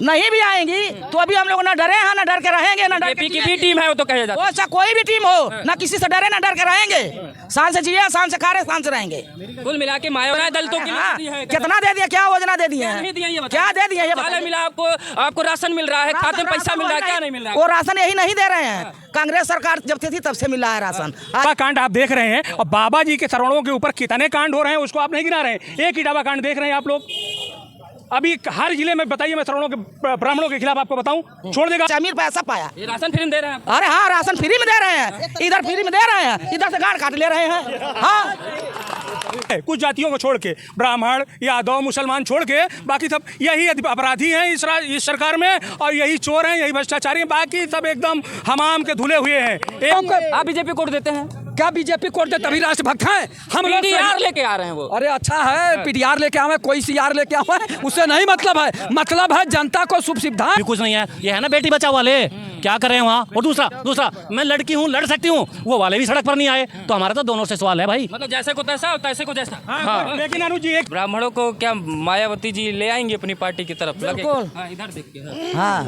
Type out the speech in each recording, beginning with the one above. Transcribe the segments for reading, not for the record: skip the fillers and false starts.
नहीं भी आएंगी तो अभी हम लोग ना डरे हैं, ना डर के रहेंगे, ना डर बीजेपी की भी टीम है वो तो कहे जाता है। अच्छा कोई भी टीम हो, ना किसी से डरे ना डर के रहेंगे। शान से जिए, शान से खा रहे, शान से रहेंगे। कुल मिला के मायावती दलितों की हाँ, दी है। कितना दे दिया, क्या योजना दे दिए नहीं दिया ये हैं, बताइए। क्या दे दिए ये क्या बताइए। मिला आपको राशन मिल रहा है, खाते में पैसा मिल रहा है, क्या नहीं मिल रहा है? वो राशन यही नहीं दे रहे हैं, कांग्रेस सरकार जब थी तब से मिल रहा है राशन। कांड आप देख रहे हैं और बाबा जी के चरणों के ऊपर कितने कांड हो रहे हैं उसको आप नहीं गिना रहे हैं। एक इटावा कांड देख रहे हैं आप लोग। अभी हर जिले में बताइए, मैं चरणों के ब्राह्मणों के खिलाफ आपको बताऊं, छोड़ देगा। अमीर पैसा पाया, ये राशन फ्री में दे रहे हैं। अरे हाँ राशन फ्री में दे रहे हैं, इधर फ्री में दे रहे हैं, इधर से गांड काट ले रहे हैं। हाँ कुछ जातियों को छोड़ के, ब्राह्मण यादव मुसलमान छोड़ के बाकी सब यही अपराधी हैं इस सरकार में, और यही चोर हैं, यही भ्रष्टाचारी हैं, बाकी सब एकदम हमाम के धुले हुए हैं। आप बीजेपी कोड देते हैं क्या? बीजेपी कोड दे तभी राष्ट्रभक्त हैं हम लोग। पीडीआर लेके आ रहे हैं वो। अरे अच्छा है, पीडीआर लेके आवे, कोई सीआर लेके आवे, उससे नहीं मतलब है। मतलब है जनता को शुभ सुविधाएं। कुछ नहीं है, ये है ना बेटी बचाओ वाले, क्या कर रहे हैं वहाँ। और दूसरा मैं लड़की हूँ, लड़ सकती हूँ, वो वाले भी सड़क पर नहीं आए, तो हमारा तो दोनों से सवाल है भाई। मतलब जैसे को तैसा और तैसे को जैसा। हाँ, लेकिन अनुज जी एक ब्राह्मणों को क्या मायावती जी ले आएंगे अपनी पार्टी की तरफ? बिल्कुल। हाँ, इधर देख के। हाँ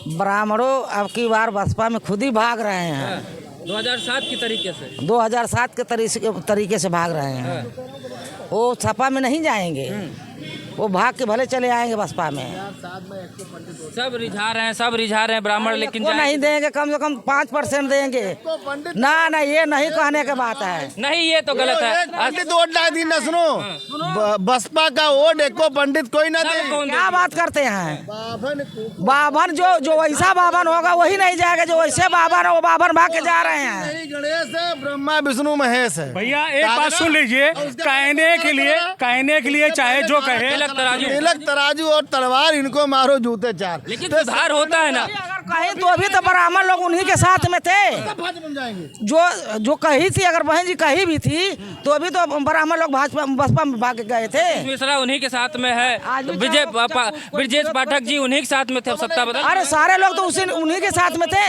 ब्राह्मणों अब की बार बसपा में खुद ही भाग रहे हैं। 2007 की तरीके से 2007 के तरीके से भाग रहे हैं। वो सपा में नहीं जाएंगे, वो भाग के भले चले आएंगे बसपा में। सब रिझा रहे हैं ब्राह्मण, लेकिन वो नहीं देंगे, कम से कम 5% देंगे। ना ये नहीं कहने की बात है। नहीं, ये तो गलत है। पंडित वोट ना दी, न सुनो, बसपा का वोट एको पंडित कोई ना दे। क्या बात करते हैं? बाभन जो वैसा बाभन होगा वही नहीं जाएगा, जो वैसे बाभन है वो बाभन भाग के जा रहे हैं। गणेश है, ब्रह्मा विष्णु महेश है। भैया एक बात सुन लीजिए, कहने के लिए चाहे जो कहे, तिलक तराजू और तलवार, इनको मारो जूते चार। लेकिन सुधार होता है ना। अगर कहीं तो अभी तो ब्राह्मण लोग उन्हीं के साथ में थे। जो कही थी, अगर बहन जी कही भी थी तो अभी तो ब्राह्मण लोग भाजपा बसपा में भाग गए थे। मिश्रा उन्हीं के साथ में है, ब्रजेश पाठक जी उन्हीं के साथ में थे, सत्ता बदल। अरे सारे लोग तो उन्हीं के साथ में थे।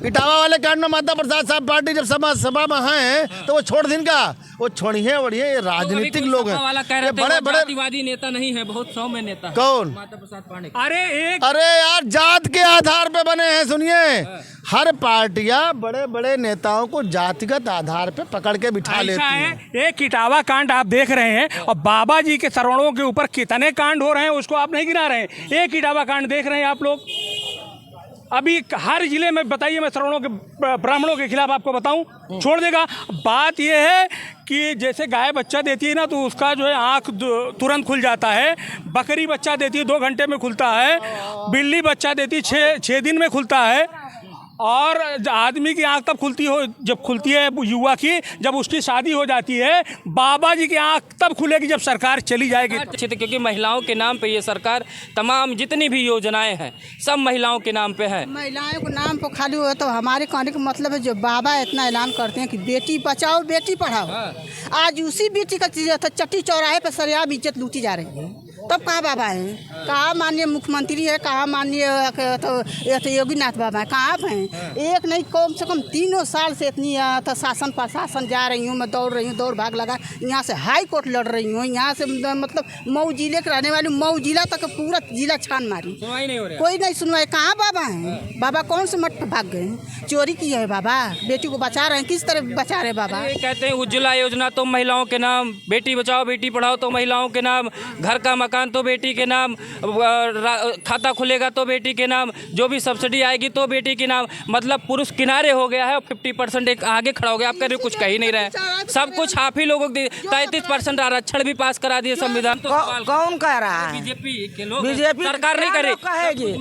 इटावा वाले कांड में माता प्रसाद साहब पार्टी जब सभा में हैं तो वो छोड़ दिन का, वो छोड़िए बढ़िए, ये राजनीतिक लोग हैं, ये बड़े जातिवादी नेता नहीं है, बहुत सौम्य नेता। कौन? माता प्रसाद पांडे। अरे यार, जात के आधार पे बने हैं। सुनिए, हर पार्टियां बड़े बड़े नेताओं को जातिगत आधार पे पकड़ के बिठा लेती हैं। एक इटावा कांड आप देख रहे हैं और बाबा जी के चरणों के ऊपर कितने कांड हो रहे हैं उसको आप नहीं गिना रहे हैं। एक इटावा कांड देख रहे हैं आप लोग। अभी हर जिले में बताइए, मैं चरणों के ब्राह्मणों के खिलाफ आपको बताऊं, छोड़ देगा। बात यह है कि जैसे गाय बच्चा देती है ना, तो उसका जो है आँख तुरंत खुल जाता है। बकरी बच्चा देती है 2 घंटे में खुलता है। बिल्ली बच्चा देती है 6 दिन में खुलता है। और आदमी की आंख तब खुलती है युवा की, जब उसकी शादी हो जाती है। बाबा जी की आंख तब खुलेगी जब सरकार चली जाएगी। क्योंकि महिलाओं के नाम पे ये सरकार, तमाम जितनी भी योजनाएं हैं सब महिलाओं के नाम पे है। महिलाओं के नाम पे खाली हुआ तो हमारे कहने का मतलब है, जो बाबा इतना ऐलान करते हैं कि बेटी बचाओ बेटी पढ़ाओ, आज उसी बेटी का चट्टी चौराहे पर सरेआम इज्जत लूटी जा रही है। तब कहाँ बाबा हैं? कहाँ माननीय मुख्यमंत्री है? कहाँ माननीय योगीनाथ बाबा है? कहाँ हैं? एक नहीं, कम से कम 3 साल से इतनी शासन प्रशासन जा रही हूँ, मैं दौड़ रही हूँ, दौड़ भाग लगा, यहाँ से हाई कोर्ट लड़ रही हूँ, यहाँ से मतलब मऊ जिले के रहने वाली मऊ जिला तक पूरा जिला छान मारी, कोई नहीं सुनवाई। कहाँ बाबा हैं? बाबा कौन से मठ पर भाग गए? चोरी की है बाबा? बेटी को बचा रहे हैं, किस तरह बचा रहे बाबा? कहते हैं उज्ज्वला योजना तो महिलाओं के नाम, बेटी बचाओ बेटी पढ़ाओ तो महिलाओं के नाम, घर का मकान तो बेटी के नाम, खाता खुलेगा तो बेटी के नाम, जो भी सब्सिडी आएगी तो बेटी के नाम। मतलब पुरुष किनारे हो गया है और 50% एक आगे खड़ा हो गया। आप कह रहे कुछ कह ही नहीं रहे, सब कुछ आप ही लोगों को 33% आरक्षण भी पास करा दिए संविधान। तो कौन कह रहा है? बीजेपी के लोग, बीजेपी सरकार नहीं करेगी।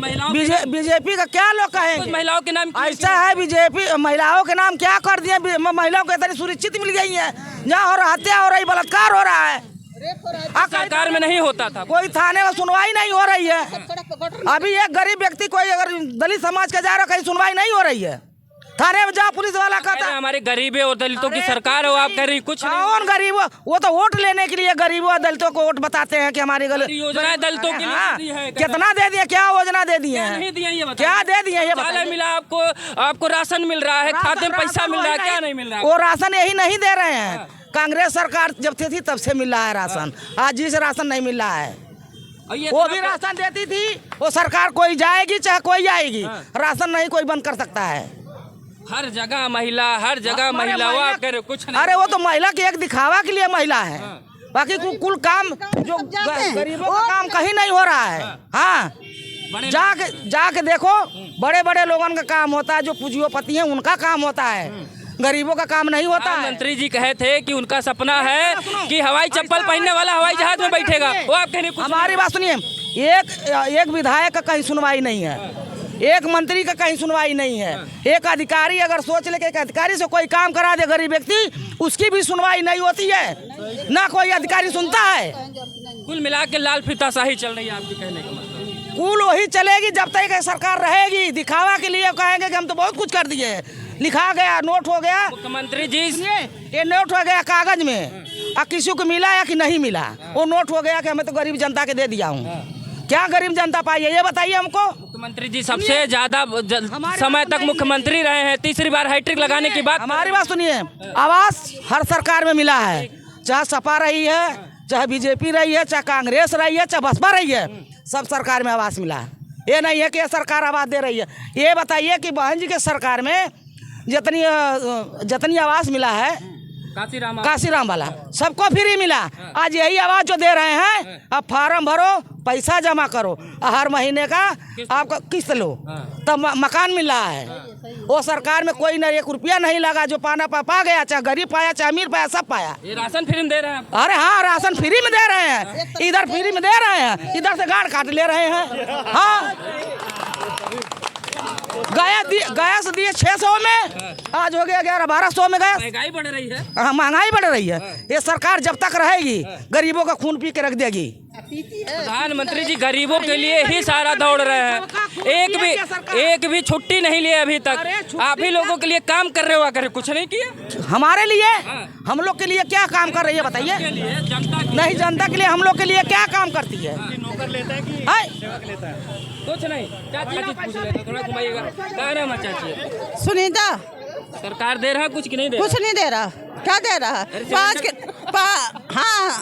बीजेपी का क्या लोग कहेंगे? महिलाओं के नाम ऐसा है, बीजेपी महिलाओं के नाम क्या कर दिए? महिलाओं को इतनी सुरक्षित मिल गई है, जहाँ हो रहा हत्या हो रही, बलात्कार हो रहा है, सरकार में नहीं होता था। कोई थाने में सुनवाई नहीं हो रही है। अभी एक गरीब व्यक्ति कोई अगर दलित समाज का जा रहा, कहीं सुनवाई नहीं हो रही है। थाने में जाओ, पुलिस वाला कहता है हमारे गरीबों और दलितों की सरकार हो, आप कह रही कुछ नहीं। कौन गरीब? वो तो वोट लेने के लिए गरीबों और दलितों को वोट बताते हैं कि हमारी योजना दलितों के लिए कितना दे दिए, क्या योजना दे दिए हैं, क्या दे दिए ये बताइए। मिला आपको राशन मिल रहा है, खाते में पैसा मिल रहा है, क्या नहीं मिल रहा है? वो राशन यही नहीं दे रहे हैं, कांग्रेस सरकार जब थी तब से मिल रहा है राशन। आज जिस राशन नहीं मिल रहा है। ये वो इतना भी राशन देती थी। वो सरकार कोई जाएगी चाहे कोई आएगी, राशन नहीं कोई बंद कर सकता है। हर जगह महिला, हर जगह अरे महिला महिला- करे कुछ नहीं। अरे वो तो महिला के एक दिखावा के लिए महिला है, बाकी कुल काम जो गरीबों का काम कहीं नहीं हो रहा है। हाँ, जाके देखो, बड़े बड़े लोगों का काम होता है, जो पूंजीपति हैं उनका काम होता है, गरीबों का काम नहीं होता है। मंत्री जी कहे थे कि उनका सपना है कि हवाई चप्पल पहनने वाला हवाई जहाज में बैठेगा। वो आप कहने कुछ हमारी बात सुनिए, एक विधायक का कहीं सुनवाई नहीं है, एक मंत्री का कहीं सुनवाई नहीं है। एक अधिकारी अगर सोच ले कि एक अधिकारी से कोई काम करा दे गरीब व्यक्ति, उसकी भी सुनवाई नहीं होती है, ना कोई अधिकारी सुनता है। कुल मिला के लाल फीताशाही चल रही है आपके कहने का मतलब। कुल वही चलेगी जब तक सरकार रहेगी। दिखावा के लिए कहेंगे कि हम तो बहुत कुछ कर दिए, लिखा गया, नोट हो गया, मुख्यमंत्री जी ये नोट हो गया कागज में, और किसी को मिला या कि नहीं मिला, वो नोट हो गया कि हमें तो गरीब जनता के दे दिया हूँ। क्या गरीब जनता पाई है ये बताइए हमको। मुख्यमंत्री जी सबसे ज्यादा समय तक मुख्यमंत्री रहे हैं, तीसरी बार हैट्रिक लगाने की बात। हमारी बात सुनिए, आवास हर सरकार में मिला है, चाहे सपा रही है, चाहे बीजेपी रही है, चाहे कांग्रेस रही है, चाहे बसपा रही है, सब सरकार में आवास मिला है। ये नहीं है कि ये सरकार आवास दे रही है। ये बताइए कि बहन जी के सरकार में जितनी आवास मिला है, काशीराम वाला सबको फ्री मिला। आज यही आवाज जो दे रहे हैं, अब फार्म भरो, पैसा जमा करो, हर महीने का आपका किस्त लो, तब मकान मिल रहा है। वो सरकार में कोई ना एक रुपया नहीं लगा, जो पाना पा गया, चाहे गरीब पाया चाहे अमीर पाया, सब पाया। ये राशन फ्री में दे रहे हैं। अरे हाँ, राशन फ्री में दे रहे हैं, इधर फ्री में दे रहे हैं, इधर से गाड़ काट ले रहे हैं। हाँ, गैस दिए 600 में, आज हो गया 1100-1200 में गैस। महंगाई बढ़ रही है। हाँ, महंगाई बढ़ रही है। ये सरकार जब तक रहेगी गरीबों का खून पी के रख देगी। प्रधानमंत्री जी गरीबों के लिए ही सारा दौड़ रहे हैं, एक भी छुट्टी नहीं लिए अभी तक। आप ही लोगों के लिए काम कर रहे हो, आकर कुछ नहीं किया हमारे लिए। हम लोग के लिए क्या काम कर रही है बताइए? नहीं, जनता के लिए हम लोग के लिए क्या काम करती है? कुछ नहीं। चाची पूछ लेते, थोड़ा घुमाइएगा। क्या नाम है चाची? सुनीता। सरकार दे रहा है कुछ कि नहीं दे रहा? कुछ नहीं दे रहा। क्या दे रहा है? 900 का,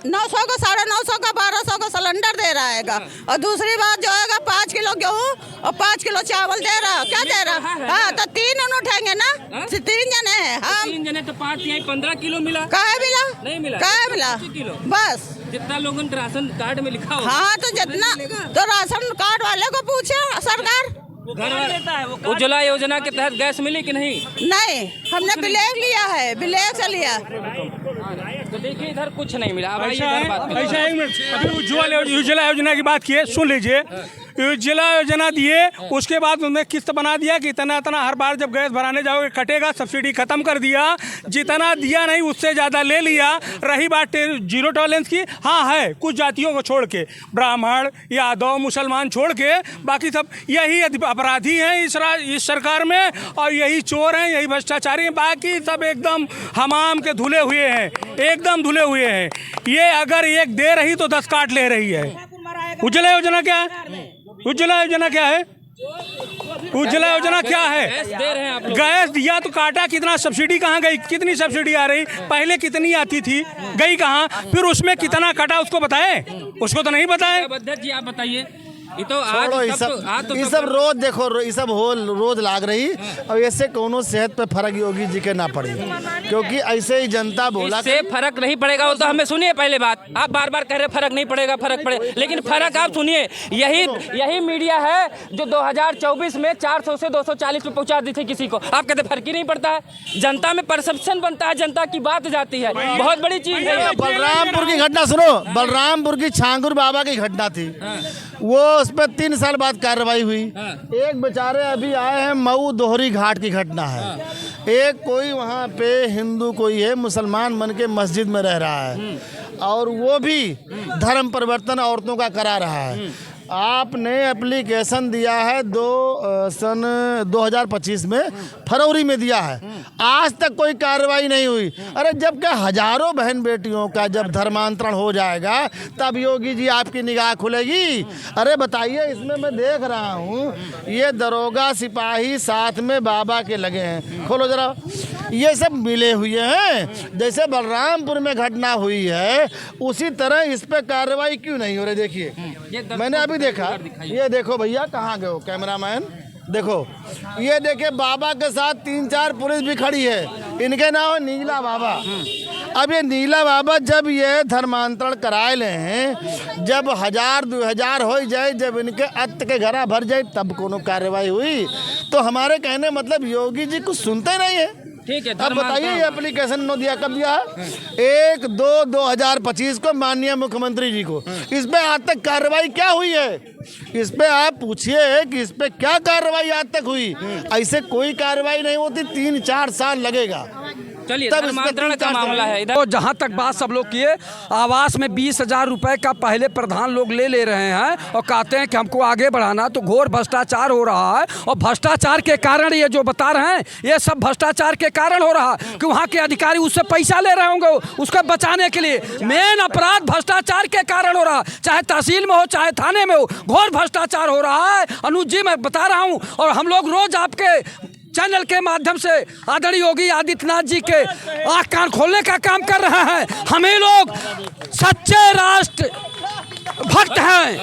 950 का, 1200 का सिलेंडर दे रहा है। और दूसरी बात जो है 5 किलो गेहूँ और 5 किलो चावल दे रहा। क्या दे रहा? हाँ, तो 3 उठेंगे ना, 3 जने हैं हम। 3 जने तो 5 यहाँ 15 किलो मिला। कहाँ मिला? नहीं मिला। कहाँ मिला? किलो बस जितना लोगों के राशन कार्ड में लिखा हो। हाँ, तो जितना तो राशन कार्ड वाले को पूछे सरकार। उज्ज्वला योजना के तहत गैस मिली कि नहीं? नहीं, हमने ब्लैक लिया है, ब्लैक से लिया। तो देखिए इधर कुछ नहीं मिला। अब ऐसा है, एक मिनट, अभी उज्ज्वला योजना की बात किए, सुन लीजिए। उज्ज्वला योजना दिए, उसके बाद उन्होंने किस्त बना दिया कि इतना इतना हर बार जब गैस भराने जाओगे कटेगा, सब्सिडी खत्म कर दिया। जितना दिया नहीं उससे ज़्यादा ले लिया। रही बात जीरो टॉलरेंस की, हाँ है, कुछ जातियों को छोड़ के, ब्राह्मण, यादव, मुसलमान छोड़ के, बाकी सब यही अपराधी हैं इस सरकार में, और यही चोर हैं, यही भ्रष्टाचारी हैं। बाकी सब एकदम हमाम के धुले हुए हैं, एकदम धुले हुए हैं। ये अगर एक दे रही तो 10 काट ले रही है। उज्ज्वला योजना क्या है? उज्ज्वला योजना क्या है? उज्ज्वला योजना क्या है? दे रहे हैं आप लोग। गैस दिया तो काटा, कितना सब्सिडी कहाँ गई? कितनी सब्सिडी आ रही? पहले कितनी आती थी, गई कहाँ? फिर उसमें कितना कटा उसको बताए? उसको तो नहीं बताए। अध्यक्ष जी आप बताइए। ये तो छोड़ो, ये सब रोज देखो, ये सब रोज लाग रही, और ऐसे कोनो सेहत पे फर्क योगी जी के ना पड़े, क्योंकि ऐसे ही जनता बोला इससे फर्क नहीं पड़ेगा। वो तो हमें सुनिए पहले बात, आप बार बार कह रहे फर्क नहीं पड़ेगा, फर्क पड़े, लेकिन फर्क आप सुनिए। यही मीडिया है जो 2024 में 400 से 240 पे पहुंचा दी थी किसी को। आप कहते फर्क ही नहीं पड़ता है। जनता में परसेप्शन बनता है, जनता की बात जाती है, बहुत बड़ी चीज है। बलरामपुर की घटना सुनो, बलरामपुर की छांगुर बाबा की घटना थी, वो उस पर 3 साल बाद कार्रवाई हुई। एक बेचारे अभी आए हैं, मऊ दोहरी घाट की घटना है। एक कोई वहाँ पे हिंदू कोई है, मुसलमान बन के मस्जिद में रह रहा है, और वो भी धर्म परिवर्तन औरतों का करा रहा है। आपने एप्लीकेशन दिया है सन 2025 में, फरवरी में दिया है, आज तक कोई कार्रवाई नहीं हुई। अरे जब क्या हजारों बहन बेटियों का जब धर्मांतरण हो जाएगा तब योगी जी आपकी निगाह खुलेगी। अरे बताइए, इसमें मैं देख रहा हूँ ये दरोगा सिपाही साथ में बाबा के लगे हैं, खोलो जरा, ये सब मिले हुए हैं। जैसे बलरामपुर में घटना हुई है उसी तरह इस पे कार्रवाई क्यों नहीं हो रही? देखिए मैंने अभी देखा, ये देखो भैया, कहाँ गए हो कैमरामैन, देखो ये देखिए बाबा के साथ 3-4 पुलिस भी खड़ी है, इनके नाम है नीला बाबा। अब ये नीला बाबा जब ये धर्मांतरण कराए ले हैं, जब 1000-2000 हो जाए, जब इनके अत्त के घरा भर जाए, तब कोनो कार्रवाई हुई। तो हमारे कहने मतलब योगी जी कुछ सुनते नहीं है। ठीक है, अब बताइए ये एप्लीकेशन नो दिया, कब दिया? 1/2/2025 को माननीय मुख्यमंत्री जी को। इस पे आज तक कार्रवाई क्या हुई है? इस पे आप पूछिए कि इस पे क्या कार्रवाई आज तक हुई। ऐसे कोई कार्रवाई नहीं होती, 3-4 साल लगेगा। चलिए, तब धर्मांतरण का मामला है इधर। तो जहाँ तक बात सब लोग किए, आवास में 20,000 रुपए का पहले प्रधान लोग ले रहे हैं और कहते हैं कि हमको आगे बढ़ाना, तो घोर भ्रष्टाचार हो रहा है। और भ्रष्टाचार के कारण ये जो बता रहे हैं, ये सब भ्रष्टाचार के कारण हो रहा है कि वहाँ के अधिकारी उससे पैसा ले रहे होंगे उसको बचाने के लिए। मेन अपराध भ्रष्टाचार के कारण हो रहा है, चाहे तहसील में हो चाहे थाने में हो, घोर भ्रष्टाचार हो रहा है। अनुज जी मैं बता रहा हूँ, और हम लोग रोज आपके चैनल के माध्यम से आदरणीय योगी आदित्यनाथ जी के आँख कान खोलने का काम कर रहे हैं। हमें लोग सच्चे राष्ट्र भक्त हैं,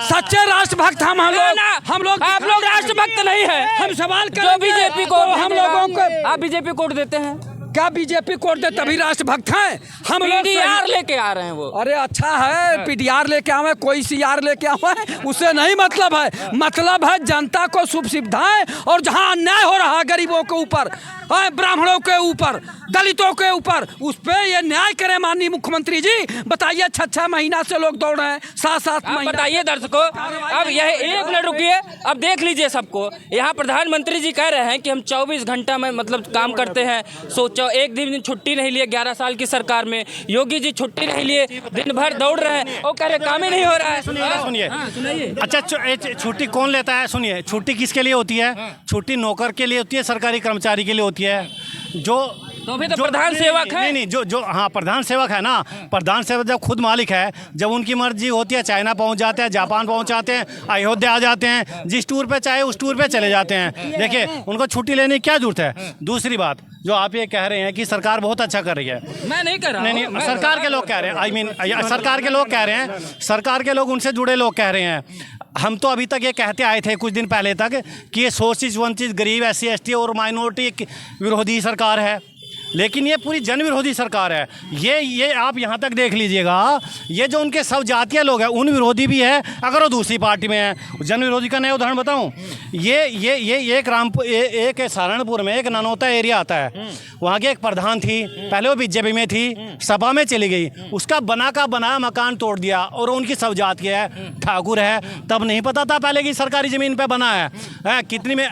सच्चे राष्ट्र भक्त हम लोग। आप लोग राष्ट्रभक्त नहीं है। हम सवाल जो बीजेपी को हम लोगों को, आप बीजेपी कोड देते हैं, क्या बीजेपी कोड दे तभी राष्ट्रभक्त हैं? हम लोग पीडीआर लेके आ रहे हैं वो। अरे अच्छा है, पीडीआर लेके आवे, कोई सीआर लेके आवे, उससे नहीं मतलब है। मतलब है जनता को शुभ सुविधाएं, और जहां अन्याय हो रहा है गरीबों के ऊपर, ब्राह्मणों के ऊपर, दलितों के ऊपर, उस पे ये न्याय करें माननीय मुख्यमंत्री जी। बताइए 6-6 महीना से लोग दौड़ रहे हैं, 7-7 महीना। बताइए दर्शकों, अब यह 1 मिनट रुकिए, अब देख लीजिए सबको। यहाँ प्रधानमंत्री जी कह रहे हैं कि हम 24 घंटा में मतलब काम करते हैं। सोचो, एक दिन छुट्टी नहीं लिए 11 साल की सरकार में। योगी जी छुट्टी नहीं लिए, दिन भर दौड़ रहे हैं, वो कह रहे काम ही नहीं हो रहा है। सुनिए, अच्छा छुट्टी कौन लेता है? सुनिए, छुट्टी किसके लिए होती है? छुट्टी नौकर के लिए होती है, सरकारी कर्मचारी के लिए होती है। तो भी तो प्रधान सेवक है। नहीं, जो हाँ प्रधान सेवक है ना, प्रधान सेवक जब खुद मालिक है, जब उनकी मर्जी होती है, चाइना पहुंच जाते हैं, जापान पहुंच जाते हैं, अयोध्या आ जाते हैं, जिस टूर पे चाहे उस टूर पे चले जाते हैं। देखिए, उनको छुट्टी लेने की क्या जरूरत है? दूसरी बात, जो आप ये कह रहे हैं कि सरकार बहुत अच्छा कर रही है, मैं नहीं कर रहा हूं। नहीं, सरकार के लोग कह रहे हैं, सरकार के लोग कह रहे हैं, सरकार के लोग, उनसे जुड़े लोग कह रहे हैं। हम तो अभी तक ये कहते आए थे कुछ दिन पहले तक कि ये सोचित वंचित गरीब SC ST और माइनॉरिटी विरोधी सरकार है, लेकिन ये पूरी जन विरोधी सरकार है। ये आप यहाँ तक देख लीजिएगा, ये जो उनके सब जातीय लोग हैं उन विरोधी भी है, अगर वो दूसरी पार्टी में है। जन विरोधी का नया उदाहरण बताऊँ, ये एक सहारनपुर में एक ननौता एरिया आता है, वहाँ की एक प्रधान थी, पहले वो बीजेपी में थी, सपा में चली गई, उसका बना का बनाया मकान तोड़ दिया, और उनकी सब जातीय है, ठाकुर है। तब नहीं पता था पहले कि सरकारी ज़मीन पे बना है कितनी में।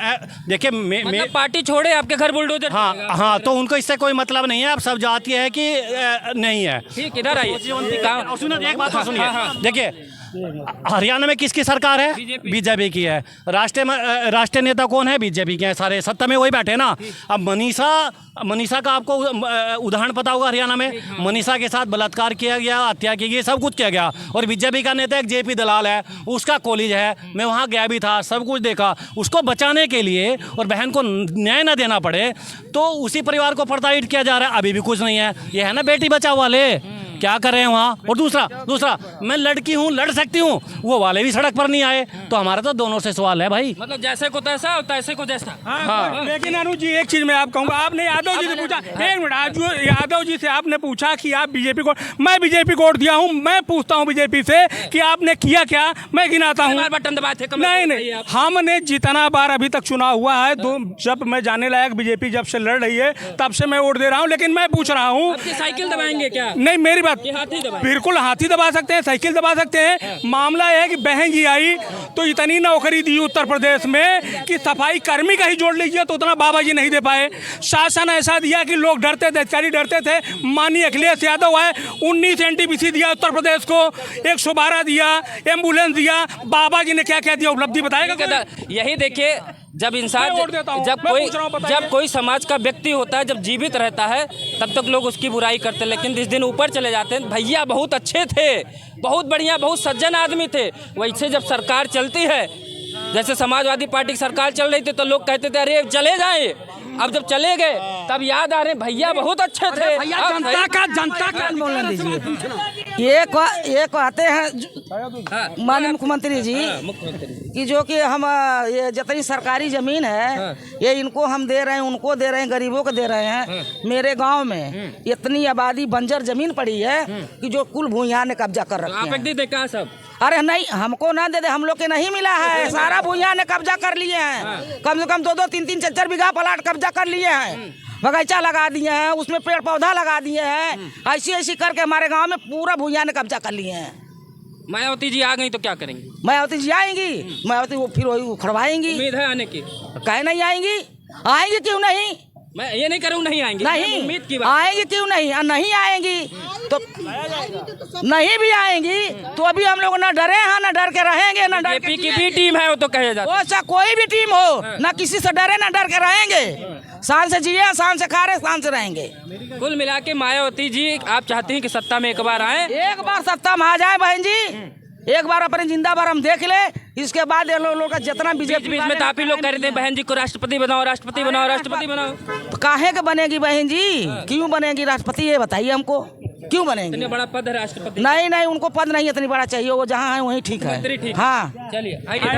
देखिए मतलब पार्टी छोड़े आपके घर बुलडोजर। हाँ, तो उनको इससे कोई मतलब नहीं है, अब सब जाती है कि नहीं है। ठीक, इधर आइए। सुनिए, एक बात सुनिए, देखिए हरियाणा में किसकी सरकार है? बीजेपी की है। राष्ट्रीय नेता कौन है? बीजेपी के हैं सारे, सत्ता में वही बैठे ना। अब मनीषा का आपको उदाहरण पता होगा, हरियाणा में मनीषा के साथ बलात्कार किया गया, हत्या की गई, सब कुछ किया गया। और बीजेपी का नेता एक JP दलाल है, उसका कॉलेज है, मैं वहाँ गया भी था, सब कुछ देखा। उसको बचाने के लिए और बहन को न्याय न देना पड़े, तो उसी परिवार को प्रताड़ित किया जा रहा है। अभी भी कुछ नहीं है। ये है ना बेटी बचाओ वाले, क्या कर रहे हैं वहाँ। और दूसरा मैं लड़की हूँ, लड़ सकती हूँ, वो वाले भी सड़क पर नहीं आए, तो हमारा तो दोनों से सवाल है भाई। मतलब जैसे को तैसा और तैसे को जैसा। हाँ। लेकिन अनुज जी एक चीज मैं आप कहूँगा, आपने यादव जी से पूछा, एक मिनट, आज यादव जी से आपने पूछा कि आप बीजेपी को, मैं बीजेपी को वोट दिया हूँ, मैं पूछता हूँ बीजेपी से कि आपने किया क्या, मैं गिनाता हूँ। बटन दबाए थे। नहीं, हमने जितना बार अभी तक चुनाव हुआ है, जब मैं जाने लायक बीजेपी जब से लड़ रही है तब से मैं वोट दे रहा हूँ। लेकिन मैं पूछ रहा हूँ, साइकिल दबाएंगे क्या? नहीं, मेरी बात, बिल्कुल हाथी दबा सकते हैं, साइकिल दबा सकते हैं। मामला यह है कि बहन जी आई तो इतनी नौकरी दी उत्तर प्रदेश में कि सफाई कर्मी का ही जोड़ लीजिए तो उतना बाबा जी नहीं दे पाए। शासन ऐसा दिया कि लोग डरते थे, अधिकारी डरते थे। माननीय अखिलेश यादव है, 19 NTPC दिया उत्तर प्रदेश को, 112 दिया, एम्बुलेंस दिया। बाबा जी ने क्या क्या दिया, उपलब्धि बताएगा? यही देखिए, जब इंसान जब कोई समाज का व्यक्ति होता है, जब जीवित रहता है, तब तक लोग उसकी बुराई करते हैं, लेकिन जिस दिन ऊपर चले जाते हैं, भैया बहुत अच्छे थे, बहुत बढ़िया, बहुत सज्जन आदमी थे। वैसे जब सरकार चलती है, जैसे समाजवादी पार्टी की सरकार चल रही थी, तो लोग कहते थे अरे चले जाएं। अब जब चले गए तब याद आ रहे भैया बहुत अच्छे थे। जनता का बोलने दीजिए। ये कहते हैं हाँ, माननीय मुख्यमंत्री जी मुख्यमंत्री कि जो कि हम ये जितनी सरकारी जमीन है ये इनको हम दे रहे हैं, उनको दे रहे हैं, गरीबों को दे रहे हैं। मेरे गांव में इतनी आबादी बंजर जमीन पड़ी है कि जो कुल भूइयां ने कब्जा कर आप रखा एक दे दे कहाँ सब अरे नहीं, हमको ना दे दे, हम लोग के नहीं मिला है, सारा भूइयां ने कब्जा कर लिए हैं। कम से कम 2-2, 3-3, 4-4 बीघा प्लाट कब्जा कर लिए हैं, बगीचा लगा दिए हैं, उसमें पेड़ पौधा लगा दिए हैं। ऐसी करके हमारे गांव में पूरा भूइयां ने कब्जा कर लिए हैं। मायावती जी आ गई तो क्या करेंगी? मायावती जी आएंगी, मायावती वो फिर वही उखड़वाएंगी। उम्मीद है आने की? कहे नहीं आएंगी, आएंगी क्यों नहीं? मैं ये नहीं करूँ नहीं आएंगी, नहीं उम्मीद की बात। आएंगी क्यों नहीं? नहीं आएंगी तो नहीं भी आएंगी तो अभी हम लोग ना डरे हैं, ना डर के रहेंगे, ना डर बीजेपी की भी टीम है वो तो कहे जाता है। वो कोई भी टीम हो, ना किसी से डरे ना डर के रहेंगे, शान से जिए, शान से खा रहे, शान से रहेंगे। कुल मिला के मायावती जी आप चाहती हैं कि सत्ता में एक बार आए? एक बार सत्ता में आ जाए बहन जी, एक बार अपने जिंदा बार हम देख ले, इसके बाद ये लोग का जितना बीजेपी बीच में तो आप ही लोग कह रहे थे बहन जी को राष्ट्रपति बनाओ, राष्ट्रपति बनाओ, राष्ट्रपति बनाओ। तो काहे के बनेगी बहन जी? क्यों बनेगी राष्ट्रपति, ये बताइए हमको, क्यों बनेगी? इतने बड़ा पद है राष्ट्रपति। नहीं, उनको पद नहीं इतनी बड़ा चाहिए, वो जहाँ है वहीं ठीक है। ठीक। हाँ चलिए आइए।